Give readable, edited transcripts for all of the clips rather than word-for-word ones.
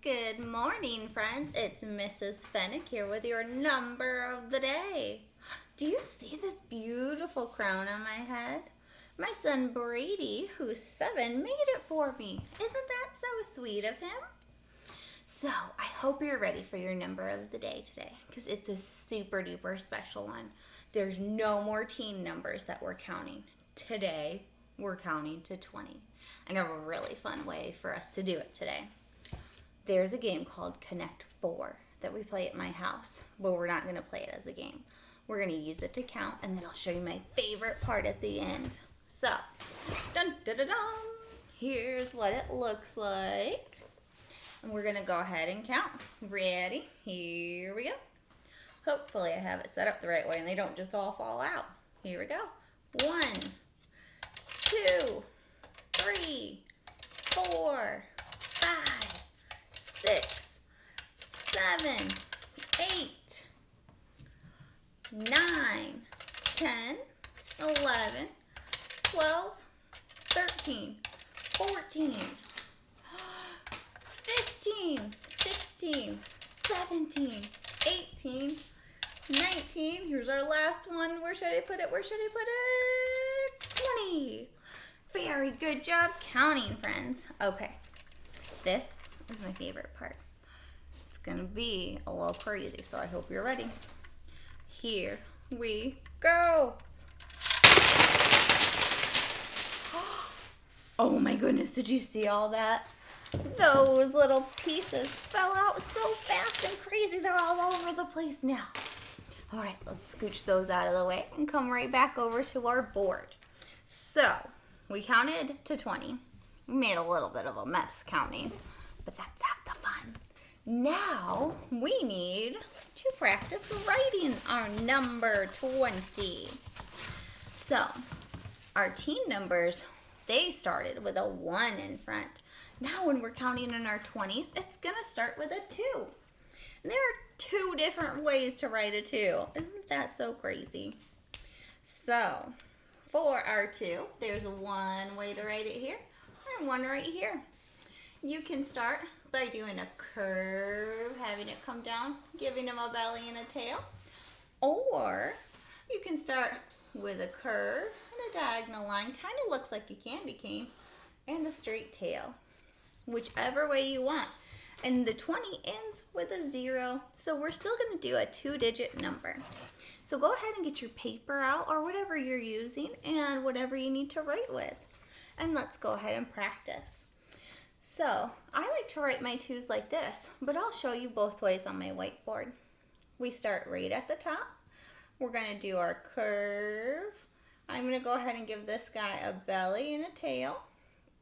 Good morning, friends. It's Mrs. Fennick here with your number of the day. Do you see this beautiful crown on my head? My son Brady, who's 7, made it for me. Isn't that so sweet of him? So, I hope you're ready for your number of the day today because it's a super duper special one. There's no more teen numbers that we're counting. Today, we're counting to 20. I have a really fun way for us to do it today. There's a game called Connect 4 that we play at my house, but we're not going to play it as a game. We're going to use it to count, and then I'll show you my favorite part at the end. So, dun dun dun dun, here's what it looks like. And we're going to go ahead and count. Ready? Here we go. Hopefully I have it set up the right way and they don't just all fall out. Here we go. 1, 2, 3, 4, 5, 6, 7, 8, 9, 10, 11, 12, 13, 14, 15, 16, 17, 18, 19. Here's our last one. Where should I put it? 20. Very good job counting, friends. Okay, this is my favorite part. It's gonna be a little crazy, so I hope you're ready. Here we go. Oh my goodness, did you see all that? Those little pieces fell out so fast and crazy. They're all over the place now. All right, let's scooch those out of the way and come right back over to our board. So, we counted to 20. We made a little bit of a mess counting, but that's half the fun. Now, we need to practice writing our number 20. So, our teen numbers, they started with a 1 in front. Now, when we're counting in our 20s, it's going to start with a 2. And there are 2 different ways to write a 2. Isn't that so crazy? So, for our 2, there's one way to write it here and one right here. You can start by doing a curve, having it come down, giving them a belly and a tail. Or you can start with a curve and a diagonal line, kind of looks like a candy cane, and a straight tail. Whichever way you want. And the 20 ends with a 0, so we're still going to do a 2-digit number. So go ahead and get your paper out or whatever you're using and whatever you need to write with. And let's go ahead and practice. So I like to write my 2s like this, but I'll show you both ways on my whiteboard. We start right at the top. We're going to do our curve. I'm going to go ahead and give this guy a belly and a tail,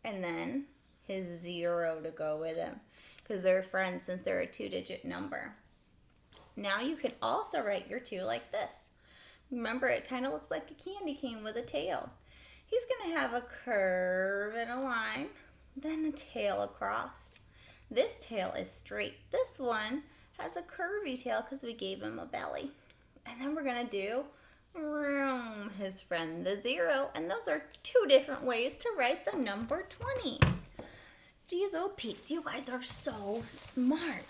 and then his 0 to go with him, because they're friends since they're a 2-digit number. Now you can also write your 2 like this. Remember, it kind of looks like a candy cane with a tail. He's going to have a curve and a line, then a tail across. This tail is straight. This one has a curvy tail because we gave him a belly. And then we're going to do his friend, the 0. And those are 2 different ways to write the number 20. Geez, oh Pete's, you guys are so smart.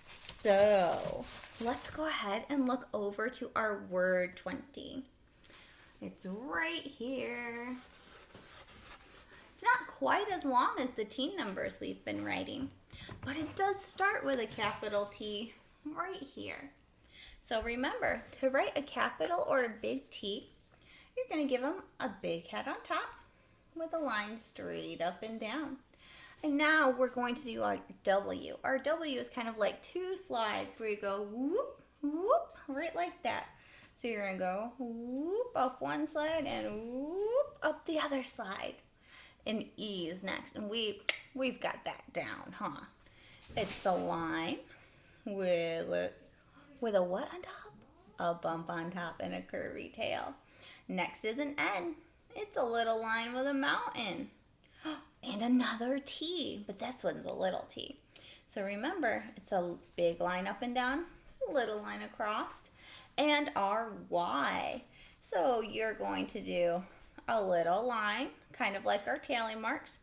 So, let's go ahead and look over to our word 20. It's right here. It's not quite as long as the teen numbers we've been writing, but it does start with a capital T right here. So remember, to write a capital or a big T, you're going to give them a big head on top with a line straight up and down. And now we're going to do our W. Our W is kind of like 2 slides where you go whoop, whoop, right like that. So you're going to go whoop up one slide and whoop up the other slide. And E is next. And we've got that down, huh? It's a line with a what on top? A bump on top and a curvy tail. Next is an N. It's a little line with a mountain. And another T, but this one's a little t. So remember, it's a big line up and down, a little line across, and our Y. So you're going to do a little line, kind of like our tally marks,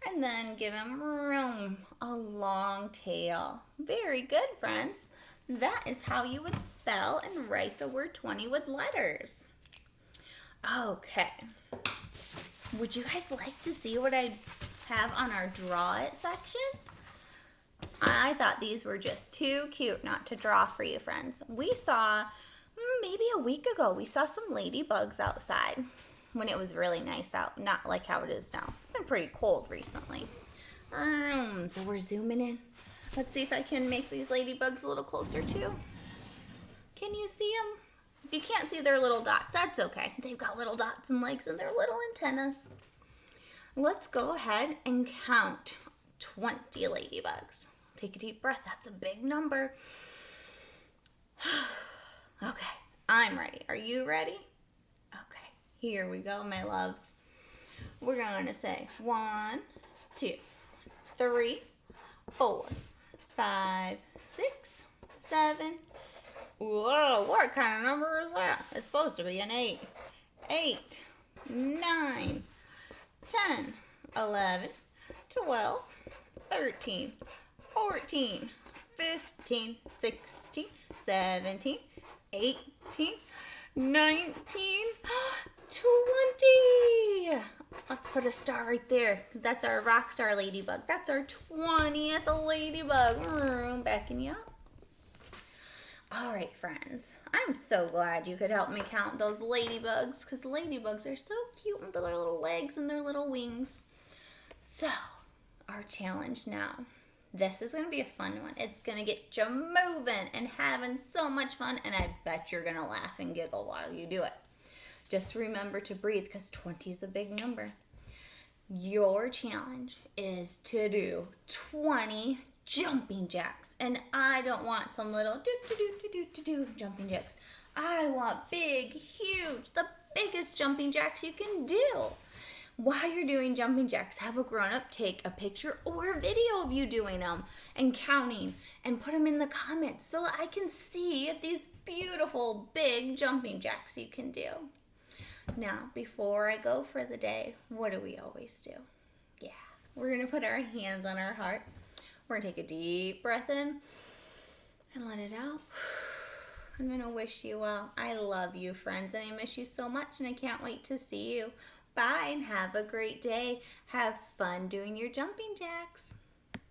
and then give them a long tail. Very good, friends. That is how you would spell and write the word 20 with letters. Okay. Would you guys like to see what I have on our draw it section? I thought these were just too cute not to draw for you, friends. We saw, maybe a week ago, we saw some ladybugs outside when it was really nice out. Not like how it is now. It's been pretty cold recently. So we're zooming in. Let's see if I can make these ladybugs a little closer too. Can you see them? If you can't see their little dots, that's okay. They've got little dots and legs and their little antennas. Let's go ahead and count 20 ladybugs. Take a deep breath. That's a big number. Okay, I'm ready. Are you ready? Okay, here we go, my loves. We're going to say 1, 2, 3, 4, 5, 6, 7. Whoa, what kind of number is that? It's supposed to be an 8. 8, 9, 10, 11, 12, 13, 14, 15, 16, 17, 18, 19, 20. Let's put a star right there. That's our rock star ladybug. That's our 20th ladybug. I'm backing you up. All right, friends. I'm so glad you could help me count those ladybugs because ladybugs are so cute with their little legs and their little wings. So, our challenge now. This is going to be a fun one. It's going to get you moving and having so much fun, and I bet you're going to laugh and giggle while you do it. Just remember to breathe because 20 is a big number. Your challenge is to do 20 jumping jacks, and I don't want some little do jumping jacks. I want big, huge, the biggest jumping jacks you can do. While you're doing jumping jacks, have a grown-up take a picture or a video of you doing them and counting and put them in the comments so I can see these beautiful big jumping jacks you can do. Now, before I go for the day, what do we always do? Yeah, we're going to put our hands on our heart. We're going to take a deep breath in and let it out. I'm going to wish you well. I love you, friends, and I miss you so much, and I can't wait to see you. Bye, and have a great day. Have fun doing your jumping jacks.